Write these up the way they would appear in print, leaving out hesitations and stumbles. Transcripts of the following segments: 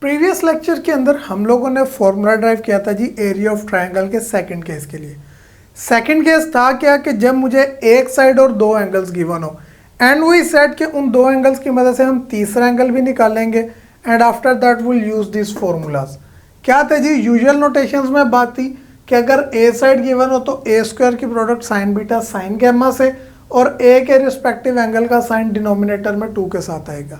Previous lecture के अंदर हम लोगों ने फॉर्मूला ड्राइव किया था जी एरिया ऑफ ट्रायंगल के सेकंड केस के लिए। सेकंड केस था क्या कि जब मुझे एक साइड और दो एंगल्स गिवन हो एंड वी सेड के उन दो एंगल्स की मदद से हम तीसरा एंगल भी निकालेंगे and after that will use this formulas. क्या थे जी, यूजुअल नोटेशंस में बात थी कि अगर ए साइड गिवन हो तो ए स्क्वायर की product sine beta sine gamma से और ए के रिस्पेक्टिव एंगल का साइन डिनोमिनेटर में 2 के साथ आएगा।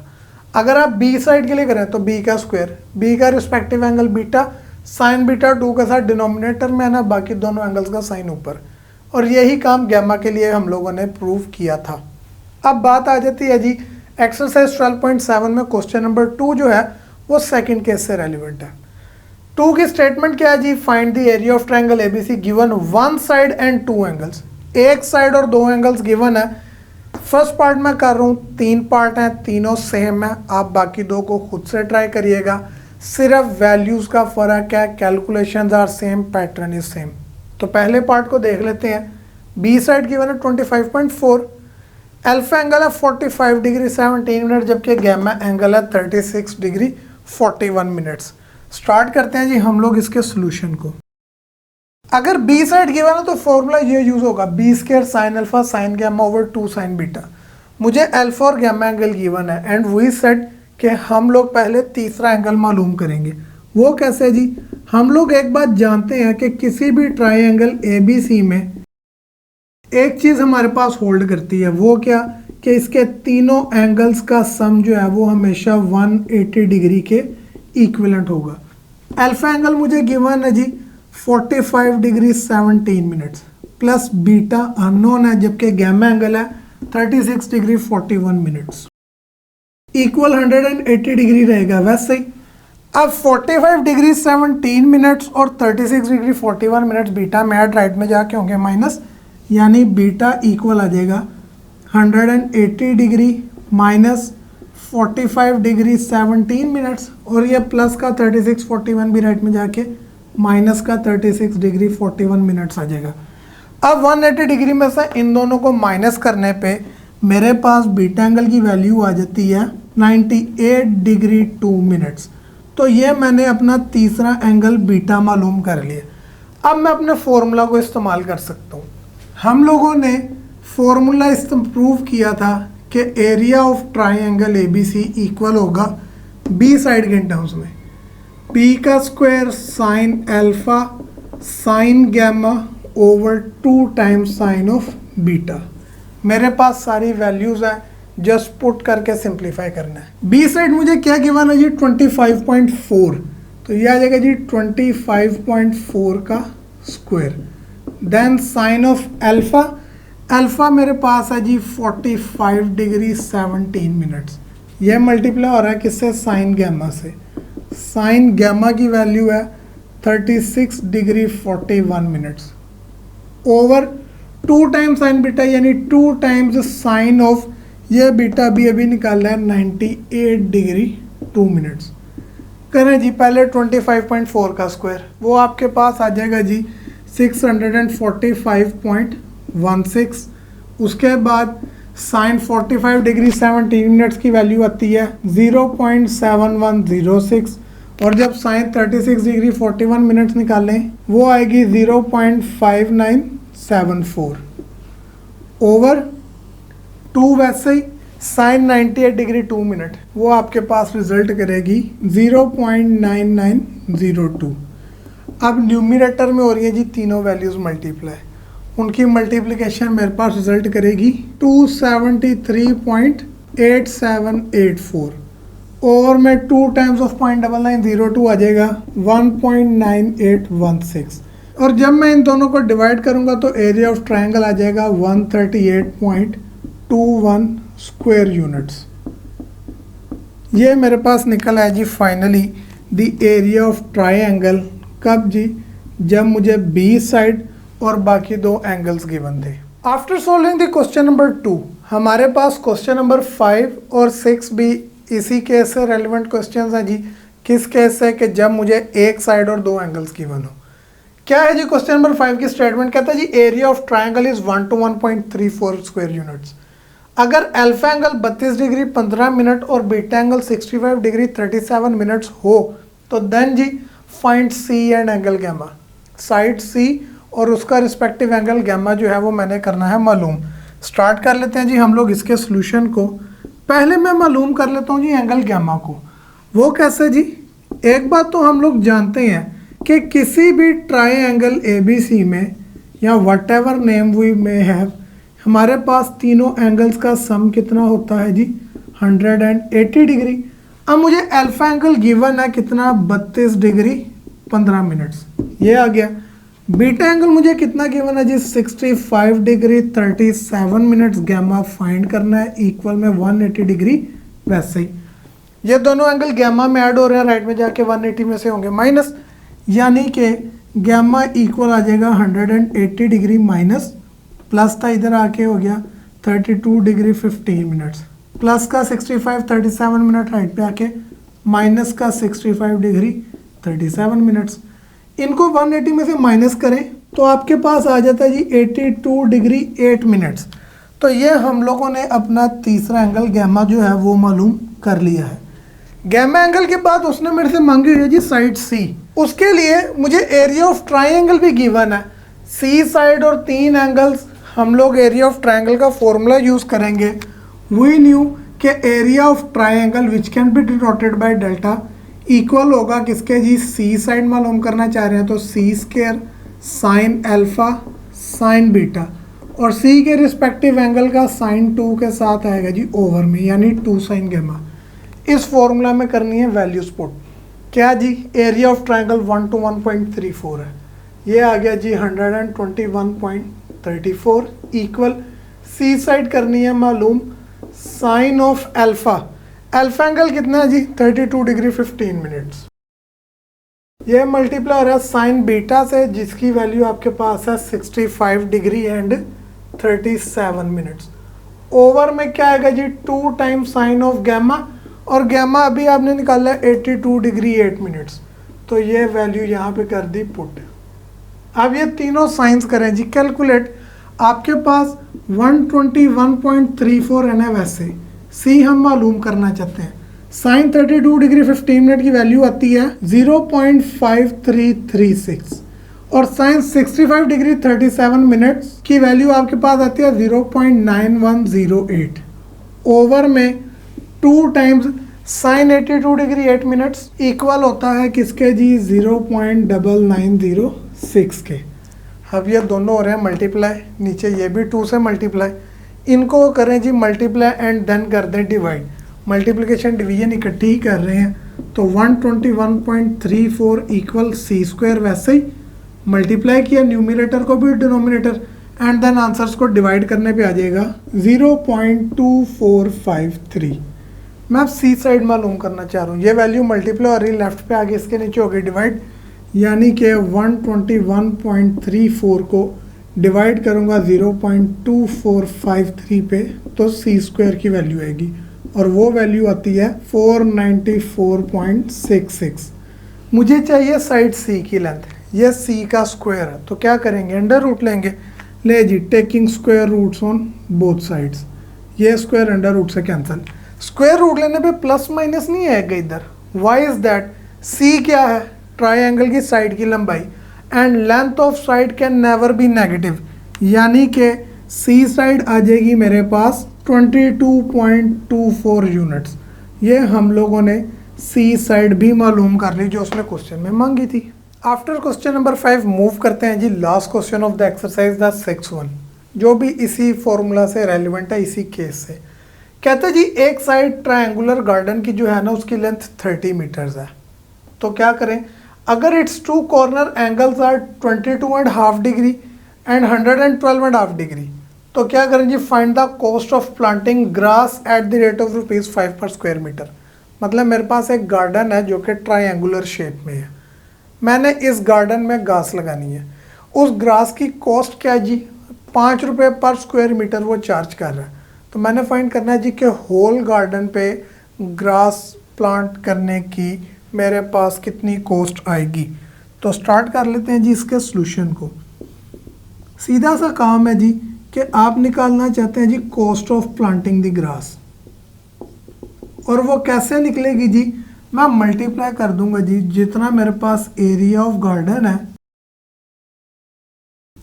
अगर आप बी साइड के लिए करें तो बी का स्क्वायर, बी का respective angle beta sine beta 2 के साथ डिनोमिनेटर में है ना, बाकी दोनों एंगल्स का साइन ऊपर। और यही काम गैमा के लिए हम लोगों ने प्रूव किया था। अब बात आ जाती है जी एक्सरसाइज 12.7 में क्वेश्चन नंबर 2 जो है वो सेकंड केस से रेलिवेंट है। 2 की स्टेटमेंट क्या है जी, find the area of triangle ABC given one side and two angles. एक साइड और दो एंगल्स गिवन है। फर्स्ट पार्ट मैं कर रहा हूँ, 3 पार्ट हैं, तीनों सेम है। आप बाकी दो को खुद से ट्राई करिएगा, सिर्फ वैल्यूज़ का फ़र्क है, calculations are same, pattern is same. तो पहले पार्ट को देख लेते हैं। बी साइड गिवन है 25.4, अल्फा एंगल है 45 डिग्री 17 मिनट, जबकि गैमा एंगल है 36 डिग्री 41 मिनट्स। स्टार्ट करते हैं जी हम लोग इसके सोल्यूशन को। अगर बी साइड गिवन है तो फॉर्मूला ये यूज होगा, b square sine alpha sine gamma over 2 sine beta. मुझे अल्फा और गैमा एंगल गिवन है एंड वी सेड कि हम लोग पहले तीसरा एंगल मालूम करेंगे। वो कैसे जी, हम लोग एक बात जानते हैं कि किसी भी ट्राइंगल ए बी सी में एक चीज़ हमारे पास होल्ड करती है। वो क्या कि इसके तीनों एंगल्स का सम जो है वो हमेशा 180 डिग्री के इक्विवेलेंट होगा। अल्फा एंगल मुझे गिवन है जी 45 degree 17 minutes plus beta unknown है, जबकि गैमा एंगल है 36 डिग्री 41 मिनट्स इक्वल 180 डिग्री रहेगा। वैसे ही अब 45 डिग्री 17 मिनट्स और 36 डिग्री 41 मिनट्स बीटा में ऐड राइट में जाके होंगे माइनस, यानी बीटा इक्वल आ जाएगा 180 डिग्री माइनस 45 डिग्री 17 मिनट्स और ये प्लस का 36 41 भी राइट में जाके माइनस का 36 डिग्री 41 मिनट्स आ जाएगा। अब 180 डिग्री में से इन दोनों को माइनस करने पे मेरे पास बीटा एंगल की वैल्यू आ जाती है 98 डिग्री 2 मिनट्स। तो ये मैंने अपना तीसरा एंगल बीटा मालूम कर लिया। अब मैं अपने फॉर्मूला को इस्तेमाल कर सकता हूँ। हम लोगों ने फॉर्मूला प्रूव किया था कि area of triangle A B C equal होगा बी साइड के टर्म्स में बी का square sine alpha sine gamma over 2 times sine of beta. मेरे पास सारी वैल्यूज़ हैं, जस्ट पुट करके सिंप्लीफाई करना है। बी साइड मुझे क्या गिवन है जी 25.4, तो ये आ जाएगा जी 25.4 का square. Then sine of alpha, alpha मेरे पास है जी 45 डिग्री 17 मिनट्स। यह मल्टीप्लाई हो रहा है किससे, साइन गैमा से। साइन गैमा की वैल्यू है 36 degree 41 minutes over 2 times sine beta, यानी 2 टाइम्स साइन ऑफ ये बीटा भी अभी निकालना है 98 डिग्री 2 मिनट्स। करें जी पहले 25.4 का स्क्वायर, वो आपके पास आ जाएगा जी 645.16। उसके बाद साइन 45 डिग्री 17 मिनट्स की वैल्यू आती है 0.7106 और जब साइन 36 डिग्री 41 मिनट्स निकालें वो आएगी 0.5974 ओवर 2। वैसे ही साइन 98 डिग्री 2 मिनट वो आपके पास रिजल्ट करेगी 0.9902। अब न्यूमिनेटर में हो रही है जी तीनों वैल्यूज़ मल्टीप्लाई, उनकी मल्टीप्लिकेशन मेरे पास रिजल्ट करेगी 273.8784 और मैं 2 टाइम्स ऑफ 0.9902 आ जाएगा 1.9816 और जब मैं इन दोनों को डिवाइड करूंगा तो एरिया ऑफ ट्रायंगल आ जाएगा 138.21 स्क्वायर यूनिट्स। ये मेरे पास निकल आया जी finally the area of triangle. कब जी, जब मुझे बी साइड और बाकी दो एंगल्स गिवन थे। After solving the question number 2 हमारे पास क्वेश्चन नंबर 5 और 6 भी इसी केस से रेलिवेंट क्वेश्चंस हैं जी। किस केस से कि जब मुझे एक साइड और दो एंगल्स गिवन हो। क्या है जी क्वेश्चन नंबर 5 की स्टेटमेंट, कहता है जी area of triangle is 1 to 1.34 square units. अगर अल्फा एंगल 32 डिग्री 15 मिनट और बीटा एंगल 65 डिग्री 37 मिनट्स हो तो देन जी find C and angle gamma. Side C और उसका रिस्पेक्टिव एंगल गैमा जो है वो मैंने करना है मालूम। स्टार्ट कर लेते हैं जी हम लोग इसके सोल्यूशन को। पहले मैं मालूम कर लेता हूँ जी एंगल गैमा को। वो कैसे जी? एक बात तो हम लोग जानते हैं कि किसी भी ट्राइंगल ABC में या वट एवर नेम वी में हैव, हमारे पास तीनों एंगल्स का सम कितना होता है जी 180 डिग्री। अब मुझे अल्फा एंगल गिवन है कितना 32 डिग्री 15 मिनट्स, ये आ गया। बीटा एंगल मुझे कितना गिवन है जी 65 डिग्री 37 मिनट्स, गैमा फाइंड करना है इक्वल में 180 डिग्री। वैसे ही ये दोनों एंगल गैमा में ऐड हो रहे हैं, राइट में जाके 180 में से होंगे माइनस, यानी कि गैमा इक्वल आ जाएगा 180 डिग्री माइनस प्लस था इधर आके हो गया 32 डिग्री 15 मिनट्स, प्लस का 65 37 मिनट राइट पे आके माइनस का 65 डिग्री 37 मिनट्स। इनको 180 में से माइनस करें तो आपके पास आ जाता है जी 82 डिग्री 8 मिनट्स। तो ये हम लोगों ने अपना तीसरा एंगल गैमा जो है वो मालूम कर लिया है। गैमा एंगल के बाद उसने मेरे से मांगी हुई है जी साइड सी। उसके लिए मुझे एरिया ऑफ ट्राइंगल भी गिवन है। सी साइड और तीन एंगल्स, हम लोग एरिया ऑफ ट्राइंगल का फॉर्मूला यूज़ करेंगे। वी न्यू कि area of triangle which can be denoted by delta equal होगा किसके जी, सी साइड मालूम करना चाह रहे हैं तो C square sine alpha sine beta, और सी के रिस्पेक्टिव एंगल का साइन 2 के साथ आएगा जी ओवर में, यानी 2 साइन गैमा। इस फॉर्मूला में करनी है वैल्यूज पुट। क्या जी, एरिया ऑफ ट्राइंगल 1 to 1.34 है, ये आ गया जी 121.34 इक्वल सी साइड करनी है मालूम sine of alpha. Alpha angle कितना है जी 32 डिग्री 15 मिनट्स। ये मल्टीप्लाई हो रहा है साइन बीटा से जिसकी वैल्यू आपके पास है 65 डिग्री एंड 37 मिनट्स। ओवर में क्या आएगा जी 2 टाइम्स साइन ऑफ गैमा, और गैमा अभी आपने निकाला है 82 डिग्री 8 मिनट्स, तो ये वैल्यू यहाँ पे कर दी पुट। अब ये तीनों साइंस करें जी कैलकुलेट। आपके पास 121.34 है ना, वैसे सी हम मालूम करना चाहते हैं। साइन 32 डिग्री 15 मिनट की वैल्यू आती है 0.5336 और साइन 65 डिग्री 37 मिनट्स की वैल्यू आपके पास आती है 0.9108। ओवर में 2 times sign 82 degree 8 minutes equal होता है किसके जी 0.9906 के। अब ये दोनों हो रहे हैं मल्टीप्लाई, नीचे ये भी 2 से मल्टीप्लाई, इनको करें जी मल्टीप्लाई एंड देन कर दें डिवाइड। मल्टीप्लिकेशन डिवीजन इकट्ठी ही कर रहे हैं तो 121.34 इक्वल सी स्क्वायर, वैसे ही मल्टीप्लाई किया न्यूमिनेटर को भी डिनोमिनेटर, एंड देन आंसर्स को डिवाइड करने पे आ जाएगा 0.2453। मैं अब सी साइड मालूम करना चाह रहा हूँ। ये वैल्यू मल्टीप्लाई हो रही लेफ्ट पे आगे, इसके नीचे हो गई डिवाइड, यानी कि 121.34 को डिवाइड करूँगा 0.2453 पे तो सी स्क्वायर की वैल्यू आएगी, और वो वैल्यू आती है 494.66। मुझे चाहिए साइड सी की लेंथ, ये सी का स्क्वायर है तो क्या करेंगे अंडर रूट लेंगे। ले जी taking square roots on both sides, ये स्क्वायर अंडर रूट से कैंसिल। स्क्वायर रूट लेने पे प्लस माइनस नहीं आएगा इधर। Y is that? सी क्या है? ट्राइंगल की साइड की लंबाई, and length of side can never be negative, यानी कि सी साइड आ जाएगी मेरे पास 22.24 यूनिट्स। ये हम लोगों ने सी साइड भी मालूम कर ली जो उसने क्वेश्चन में मांगी थी। आफ्टर क्वेश्चन नंबर 5 मूव करते हैं जी last question of the exercise the 6th one, जो भी इसी फॉर्मूला से रेलिवेंट है, इसी केस से। कहते हैं जी एक साइड ट्रायंगुलर गार्डन की जो है ना उसकी लेंथ 30 मीटर्स है, तो क्या करें अगर it's 2 corner angles are 22.5 degree and 112.5 degree, तो क्या करें जी find the cost of planting grass at the rate of ₹5 per square metre. मतलब मेरे पास एक गार्डन है जो कि ट्रायंगुलर शेप में है, मैंने इस गार्डन में घास लगानी है। उस ग्रास की कॉस्ट क्या है जी ₹5 पर स्क्वायर मीटर वो चार्ज कर रहा है, तो मैंने फाइंड करना है जी कि होल गार्डन पे ग्रास प्लांट करने की मेरे पास कितनी कॉस्ट आएगी। तो स्टार्ट कर लेते हैं जी इसके सॉल्यूशन को। सीधा सा काम है जी कि आप निकालना चाहते हैं जी cost of planting the grass, और वो कैसे निकलेगी जी, मैं मल्टीप्लाई कर दूंगा जी जितना मेरे पास एरिया ऑफ गार्डन है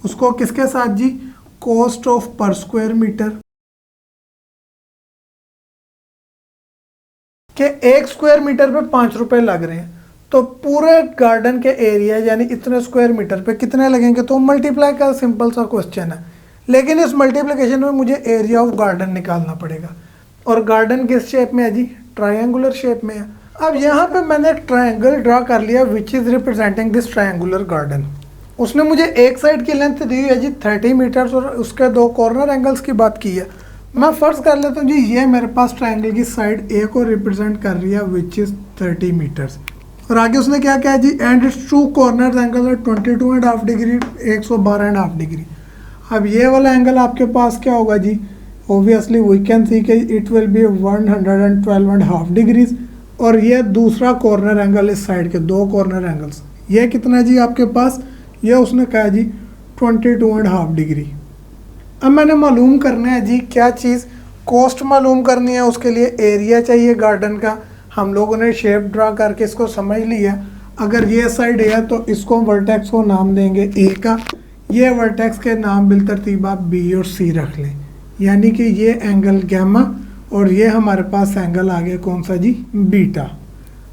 उसको किसके साथ जी, कॉस्ट ऑफ पर स्क्वायर मीटर, के 1 स्क्वायर मीटर पे 5 रुपए लग रहे हैं, तो पूरे गार्डन के एरिया यानी इतने स्क्वायर मीटर पे कितने लगेंगे, तो मल्टीप्लाई का सिंपल सा क्वेश्चन है। लेकिन इस मल्टीप्लिकेशन में मुझे एरिया ऑफ गार्डन निकालना पड़ेगा, और गार्डन किस शेप में है जी, ट्रायंगुलर शेप में है। अब यहाँ पे मैंने एक ट्रायंगल ड्रा कर लिया which is representing this triangular garden. उसने मुझे एक साइड की लेंथ दी हुई है जी 30 मीटर्स और उसके 2 कॉर्नर एंगल्स की बात की है। मैं फर्ज कर लेता हूँ जी ये मेरे पास ट्रायंगल की साइड ए को रिप्रेजेंट कर रही है विच इज़ 30 मीटर्स, और आगे उसने क्या किया जी, एंड इट्स 2 कॉर्नर एंगल है 22.5 डिग्री, 112.5 डिग्री। अब ये वाला एंगल आपके पास क्या होगा जी, ऑब्वियसली वी कैन सी कि इट विल बी 112.5 डिग्रीज, और ये दूसरा कॉर्नर एंगल इस साइड के 2 कॉर्नर एंगल्स, ये कितना जी आपके पास, ये उसने कहा जी 22.5 डिग्री। अब मैंने मालूम करना है जी क्या चीज़, कॉस्ट मालूम करनी है, उसके लिए एरिया चाहिए गार्डन का। हम लोगों ने शेप ड्रा करके इसको समझ लिया। अगर ये साइड है तो इसको वर्टेक्स को नाम देंगे ए का, ये वर्टेक्स के नाम बिल तरतीब आप बी और सी रख लें, यानी कि ये एंगल गैमा और ये हमारे पास एंगल आ गया कौन सा जी, बीटा।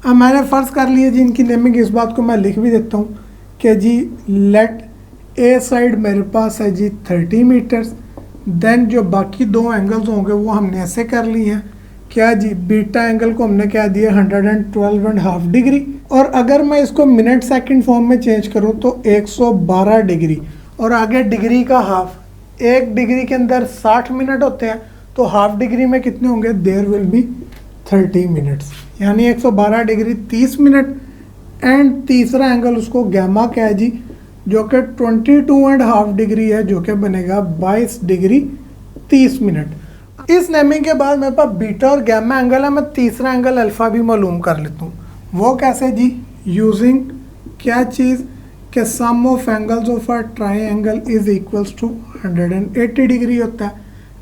अब मैंने फ़र्ज़ कर लिया जी इनकी नेमिंग, इस बात को मैं लिख भी देता हूँ कि जी लेट ए साइड मेरे पास है जी 30 मीटर्स, देन जो बाकी 2 एंगल्स होंगे वो हमने ऐसे कर लिए हैं, क्या जी, बीटा एंगल को हमने क्या दिया 112.5 डिग्री, और अगर मैं इसको मिनट सेकंड फॉर्म में चेंज करूँ तो 112 डिग्री, और आगे डिग्री का हाफ, 1 डिग्री के अंदर 60 मिनट होते हैं, तो हाफ डिग्री में कितने होंगे, देयर विल बी 30 मिनट्स, यानी 112 डिग्री 30 मिनट। एंड तीसरा एंगल उसको गैमा क्या है जी, जो कि 22.5 डिग्री है, जो कि बनेगा 22 डिग्री 30 मिनट। इस नेमिंग के बाद मेरे पास बीटा और गैमा एंगल है, मैं तीसरा एंगल अल्फ़ा भी मालूम कर लेता हूँ। वो कैसे जी, यूजिंग क्या चीज़ कि sum of angles of a triangle is equals to 180 degree होता है।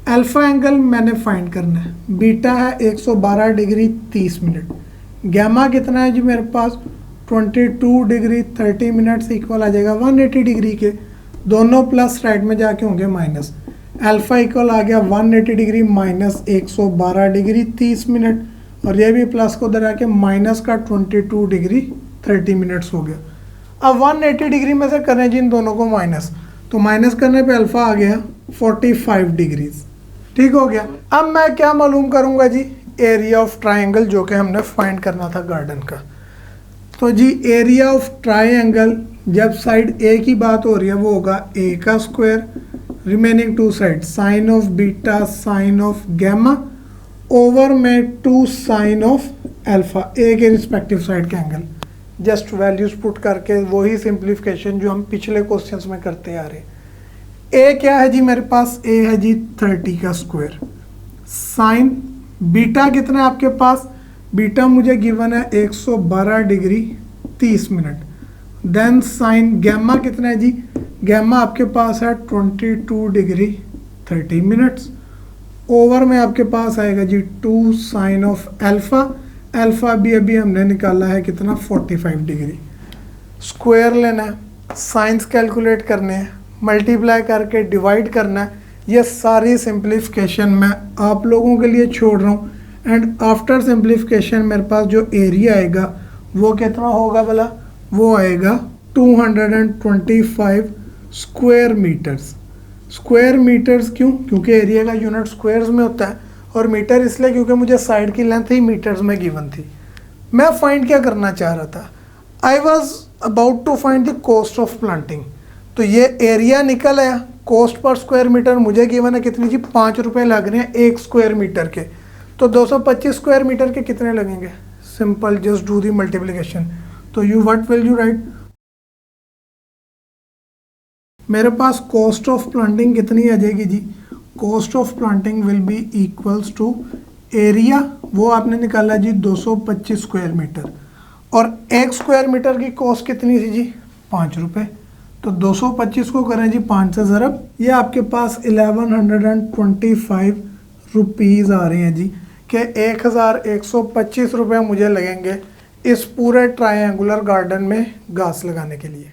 अल्फ़ा एंगल मैंने फाइंड करना है, बीटा है 112 डिग्री 30 मिनट, गैमा कितना है जी मेरे पास 22 डिग्री 30 मिनट्स इक्वल आ जाएगा 180 डिग्री के, दोनों प्लस राइट में जाके होंगे माइनस, अल्फ़ा इक्वल आ गया 180 डिग्री माइनस 112 डिग्री 30 मिनट, और ये भी प्लस को उधर आके माइनस का 22 डिग्री 30 मिनट्स हो गया। अब 180 डिग्री में से करें जी इन दोनों को माइनस, तो माइनस करने पे अल्फ़ा आ गया 45 डिग्रीज, ठीक हो गया। अब मैं क्या मालूम करूँगा जी, एरिया ऑफ ट्राइंगल जो कि हमने फाइंड करना था गार्डन का। तो जी एरिया ऑफ ट्राइंगल जब साइड ए की बात हो रही है वो होगा ए का square, remaining 2 side sine of beta sine of gamma over में 2 साइन ऑफ अल्फ़ा, ए के रिस्पेक्टिव साइड के एंगल, जस्ट वैल्यूज पुट करके वही सिंप्लीफिकेशन जो हम पिछले क्वेश्चंस में करते आ रहे। ए क्या है जी मेरे पास, ए है जी 30 का स्क्वायर, साइन बीटा कितना है आपके पास, बीटा मुझे गिवन है 112 degree 30 minute, then sine gamma कितना है जी, गैमा आपके पास है 22 डिग्री 30 मिनट्स, ओवर में आपके पास आएगा जी 2 साइन ऑफ अल्फ़ा, अल्फ़ा भी अभी हमने निकाला है कितना 45 डिग्री, स्क्वायर लेना है, साइंस कैलकुलेट करने हैं, मल्टीप्लाई करके डिवाइड करना है। ये सारी सिंप्लीफिकेशन मैं आप लोगों के लिए छोड़ रहा हूँ। एंड आफ्टर सिंप्लीफिकेशन मेरे पास जो एरिया आएगा वो कितना होगा भला, वो आएगा 225 स्क्वायर मीटर्स। स्क्वायर मीटर्स क्यों, क्योंकि एरिया का यूनिट स्क्वायर्स में होता है, और मीटर इसलिए क्योंकि मुझे साइड की लेंथ ही मीटर्स में गिवन थी। मैं फाइंड क्या करना चाह रहा था, I was about to find the cost of planting. तो ये एरिया निकल आया, कॉस्ट पर स्क्वायर मीटर मुझे गिवन है कितनी जी, 5 रुपये लग रहे हैं 1 स्क्वायर मीटर के, तो 225 स्क्वायर मीटर के कितने लगेंगे, simple just do the multiplication. तो you what will you write, मेरे पास कॉस्ट ऑफ प्लांटिंग कितनी आ जाएगी जी, cost of planting will be equals to area, वो आपने निकाला जी 225 स्क्वायर मीटर, और 1 स्क्वायर मीटर की कॉस्ट कितनी थी जी 5 रुपये, तो 225 को करें जी 5 से ज़रब, ये आपके पास 1125 रुपीज़ आ रहे हैं जी, कि 1125 रुपये मुझे लगेंगे इस पूरे ट्रायंगुलर गार्डन में घास लगाने के लिए।